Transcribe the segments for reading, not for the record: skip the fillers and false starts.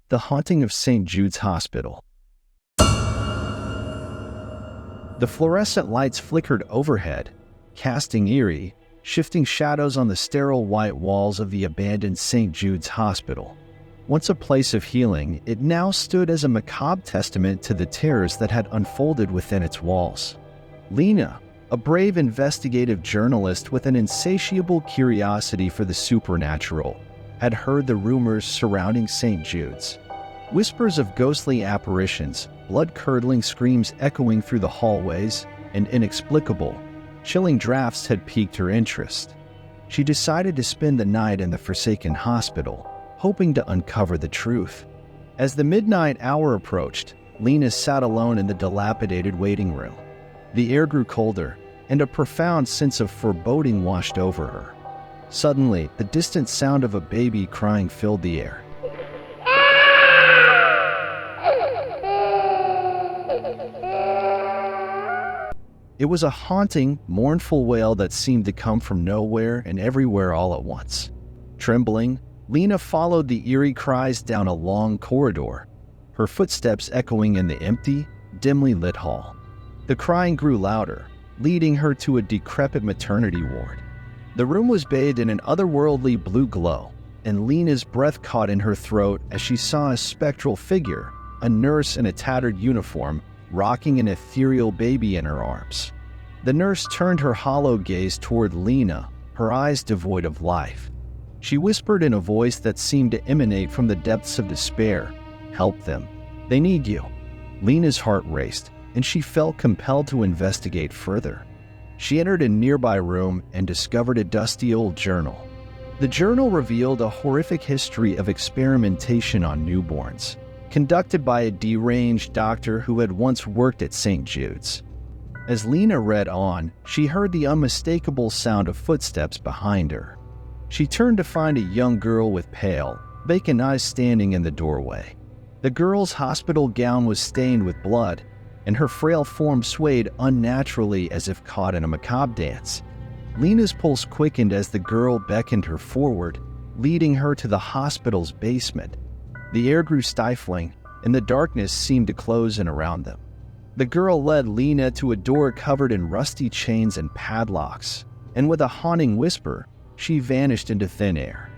The Haunting of St. Jude's Hospital. The fluorescent lights flickered overhead, casting eerie, shifting shadows on the sterile white walls of the abandoned St. Jude's Hospital. Once a place of healing, it now stood as a macabre testament to the terrors that had unfolded within its walls. Lena, a brave investigative journalist with an insatiable curiosity for the supernatural, had heard the rumors surrounding St. Jude's. Whispers of ghostly apparitions, blood-curdling screams echoing through the hallways, and inexplicable, chilling drafts had piqued her interest. She decided to spend the night in the forsaken hospital, hoping to uncover the truth. As the midnight hour approached, Lena sat alone in the dilapidated waiting room. The air grew colder, and a profound sense of foreboding washed over her. Suddenly, the distant sound of a baby crying filled the air. It was a haunting, mournful wail that seemed to come from nowhere and everywhere all at once. Trembling, Lena followed the eerie cries down a long corridor, her footsteps echoing in the empty, dimly lit hall. The crying grew louder, leading her to a decrepit maternity ward. The room was bathed in an otherworldly blue glow, and Lena's breath caught in her throat as she saw a spectral figure, a nurse in a tattered uniform, rocking an ethereal baby in her arms. The nurse turned her hollow gaze toward Lena, her eyes devoid of life. She whispered in a voice that seemed to emanate from the depths of despair, "Help them. They need you." Lena's heart raced, and she felt compelled to investigate further. She entered a nearby room and discovered a dusty old journal. The journal revealed a horrific history of experimentation on newborns, conducted by a deranged doctor who had once worked at St. Jude's. As Lena read on, she heard the unmistakable sound of footsteps behind her. She turned to find a young girl with pale, vacant eyes standing in the doorway. The girl's hospital gown was stained with blood, and her frail form swayed unnaturally as if caught in a macabre dance. Lena's pulse quickened as the girl beckoned her forward, leading her to the hospital's basement. The air grew stifling, and the darkness seemed to close in around them. The girl led Lena to a door covered in rusty chains and padlocks, and with a haunting whisper, she vanished into thin air.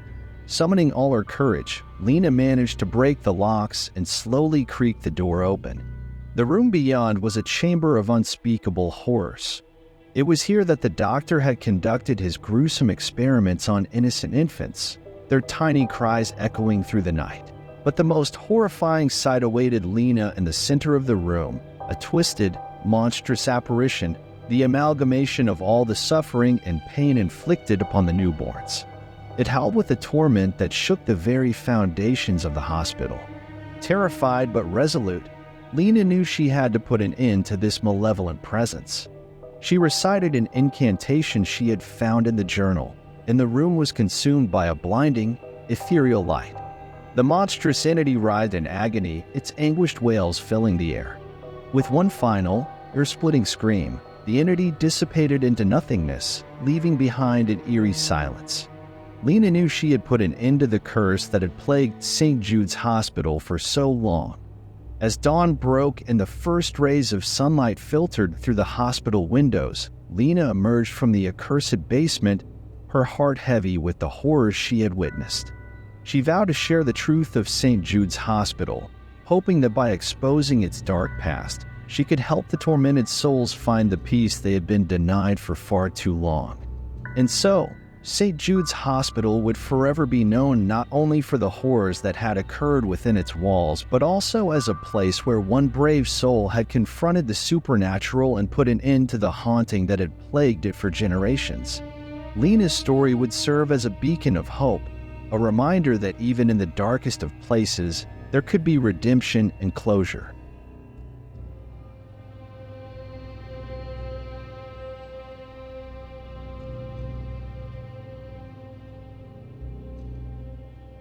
Summoning all her courage, Lena managed to break the locks and slowly creak the door open. The room beyond was a chamber of unspeakable horrors. It was here that the doctor had conducted his gruesome experiments on innocent infants, their tiny cries echoing through the night. But the most horrifying sight awaited Lena in the center of the room, a twisted, monstrous apparition, the amalgamation of all the suffering and pain inflicted upon the newborns. It howled with a torment that shook the very foundations of the hospital. Terrified but resolute, Lena knew she had to put an end to this malevolent presence. She recited an incantation she had found in the journal, and the room was consumed by a blinding, ethereal light. The monstrous entity writhed in agony, its anguished wails filling the air. With one final, ear-splitting scream, the entity dissipated into nothingness, leaving behind an eerie silence. Lena knew she had put an end to the curse that had plagued St. Jude's Hospital for so long. As dawn broke and the first rays of sunlight filtered through the hospital windows, Lena emerged from the accursed basement, her heart heavy with the horrors she had witnessed. She vowed to share the truth of St. Jude's Hospital, hoping that by exposing its dark past, she could help the tormented souls find the peace they had been denied for far too long. And so, St. Jude's Hospital would forever be known not only for the horrors that had occurred within its walls, but also as a place where one brave soul had confronted the supernatural and put an end to the haunting that had plagued it for generations. Lena's story would serve as a beacon of hope, a reminder that even in the darkest of places, there could be redemption and closure.